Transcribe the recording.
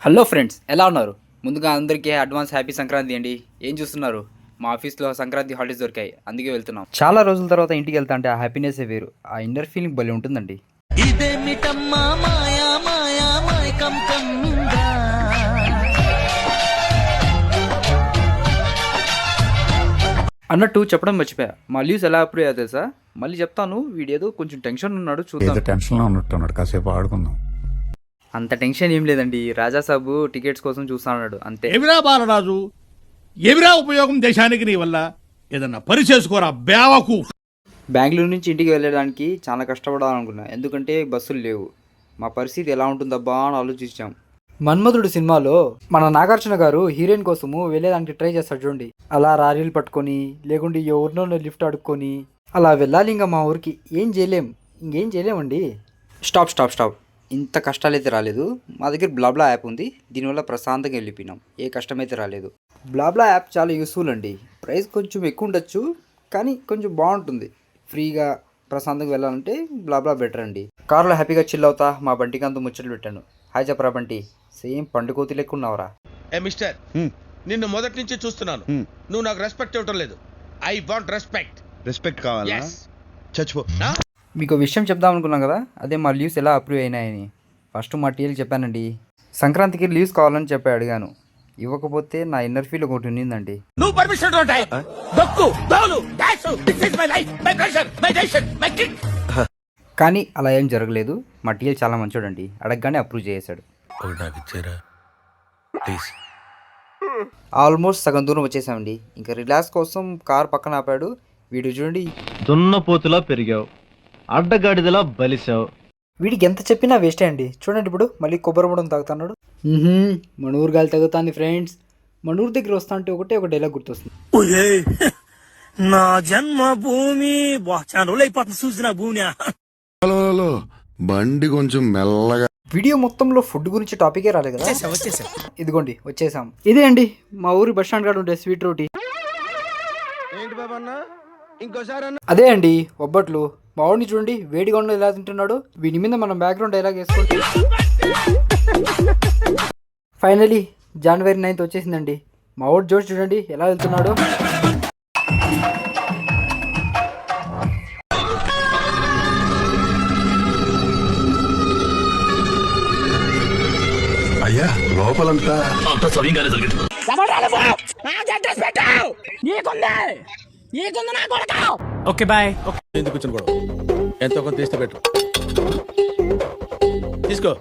Hello friends, ఎలా ఉన్నారు? ముందుగా అందరికీ అడ్వాన్స్ హ్యాపీ సంక్రాంతి అండి. ఏం చూస్తున్నారు? మా ఆఫీస్లో సంక్రాంతి హాలిడేస్ దొరికాయి, అందుకే వెళ్తున్నాం. చాలా రోజుల తర్వాత ఇంటికి వెళ్తా అంటే ఆ హ్యాపీనెస్ వేరు. ఆ ఇన్నర్ ఫీలింగ్ భలే ఉంటుందండి. అన్నట్టు చెప్పడం మర్చిపోయా, మా లీవ్స్ ఎలా అప్రూవ్ అయ్యా తెలుసా? మళ్ళీ చెప్తాను. వీడేదో కొంచెం టెన్షన్ ఉన్నాడు, చూద్దాం. టెన్షన్లో ఉన్నట్టున్నాడు, కాసేపు ఆడుకుందాం. అంత టెన్షన్ ఏం లేదండి. రాజాసాబు టికెట్స్ కోసం చూస్తున్నాడు అంతే. ఎవిరా బాలరాజు, ఎవిరా ఉపయోగం దేశానికి నీ వల్ల? ఏదన్నా పని చేసుకోరా బేవకు. బెంగళూరు నుంచి ఇంటికి వెళ్ళడానికి చాలా కష్టపడాలనుకున్నా, ఎందుకంటే బస్సులు లేవు. మా పరిస్థితి ఎలా ఉంటుందబ్బా అని ఆలోచించాం. మన్మధుడు సినిమాలో మన నాగార్జున గారు హీరోయిన్ కోసము వెళ్ళేదానికి ట్రై చేస్తాడు చూడండి. అలా రారీలు పట్టుకొని, లేకుంటే ఎవరినో లిఫ్ట్ అడుక్కొని అలా వెళ్ళాలి. ఇంకా మా ఊరికి ఇంకేం చేయలేమండి. స్టాప్. ఇంత కష్టాలైతే రాలేదు. మా దగ్గర బ్లాబ్లా యాప్ ఉంది. దీనివల్ల ప్రశాంతంగా వెళ్ళిపోయినాం. ఏ కష్టమైతే రాలేదు. బ్లాబ్లా యాప్ చాలా యూస్ఫుల్ అండి. ప్రైస్ కొంచెం ఎక్కువ ఉండొచ్చు, కానీ కొంచెం బాగుంటుంది. ఫ్రీగా ప్రశాంతంగా వెళ్ళాలంటే బ్లాబ్లా బెటర్ అండి. కారులో హ్యాపీగా చిల్ అవుతా మా బంటికి అంత ముచ్చట్లు పెట్టాను. హాయ్ చెప్పరా బంటి, సేమ్ పండుకోతి లెక్క ఉన్నావురా. ఏ మిస్టర్, నిన్ను మొదటి నుంచి చూస్తున్నాను. నువ్వు నాకు రెస్పెక్ట్ ఇవ్వటం లేదు. ఐ వాంట్ రెస్పెక్ట్ కావాలా? చచ్చిపో. మీకు విషయం చెప్దాం అనుకున్నాం కదా, అదే మా లీవ్స్ ఎలా అప్రూవ్ అయినాయని. ఫస్ట్ మా టీఎల్కి చెప్పానండి. సంక్రాంతికి లీవ్స్ కావాలని చెప్పి అడిగాను. ఇవ్వకపోతే నా ఇన్నర్ ఫీల్ ఒకటి ఉన్నిందండి. నువ్వు పర్మిషన్ కానీ అలా ఏం జరగలేదు. మా టీఎల్ చాలా మంచోడండి. అడగగానే అప్రూవ్ చేశాడు. ఆల్మోస్ట్ సగం దూరం వచ్చేసామండి. ఇంకా రిలాక్స్ కోసం కార్ పక్కన ఆపాడు. వీడు చూడండి, దున్నపోతులా పెరిగావు, అడ్డగాడిదలా బలిసావు. వీడికి ఎంత చెప్పినా వేస్టే అండి. చూడండి ఇప్పుడు మళ్ళీ కొబ్బరి బొండం తాగుతున్నాడు. మన ఊరు గాలి తగ్గుతుంది ఫ్రెండ్స్. మన ఊరు దగ్గర వస్తా అంటే ఒక డైలాగ్ గుర్తొస్తుంది. నా జన్మభూమి అయిపోతుంది చూసిన భూమి. బండి కొంచెం మెల్లగా. వీడియో మొత్తంలో ఫుడ్ గురించి టాపికే రాలేదు కదా. ఇదిగోండి వచ్చేసాం. ఇదే అండి మా ఊరి బస్ స్టాండ్ కాడ ఉంటే స్వీట్ రోటీ. అదే అండి ఒబ్బట్లు. మా ఊడిని చూడండి, వేడిగా ఉన్న ఎలా తింటున్నాడు. వీని మీద మనం బ్యాక్గ్రౌండ్ డైలాగ్ వేసుకుంటే ఫైనలీ జనవరి 9th వచ్చేసిందండి. మా ఊడి జోష్ చూడండి ఎలా వెళ్తున్నాడు. అయ్యా లోపలంతా ఓకే బాయ్. ఎందుకు కూర్చొని కూడా ఎంతో కొంత తీస్తే పెట్టు. తీసుకో.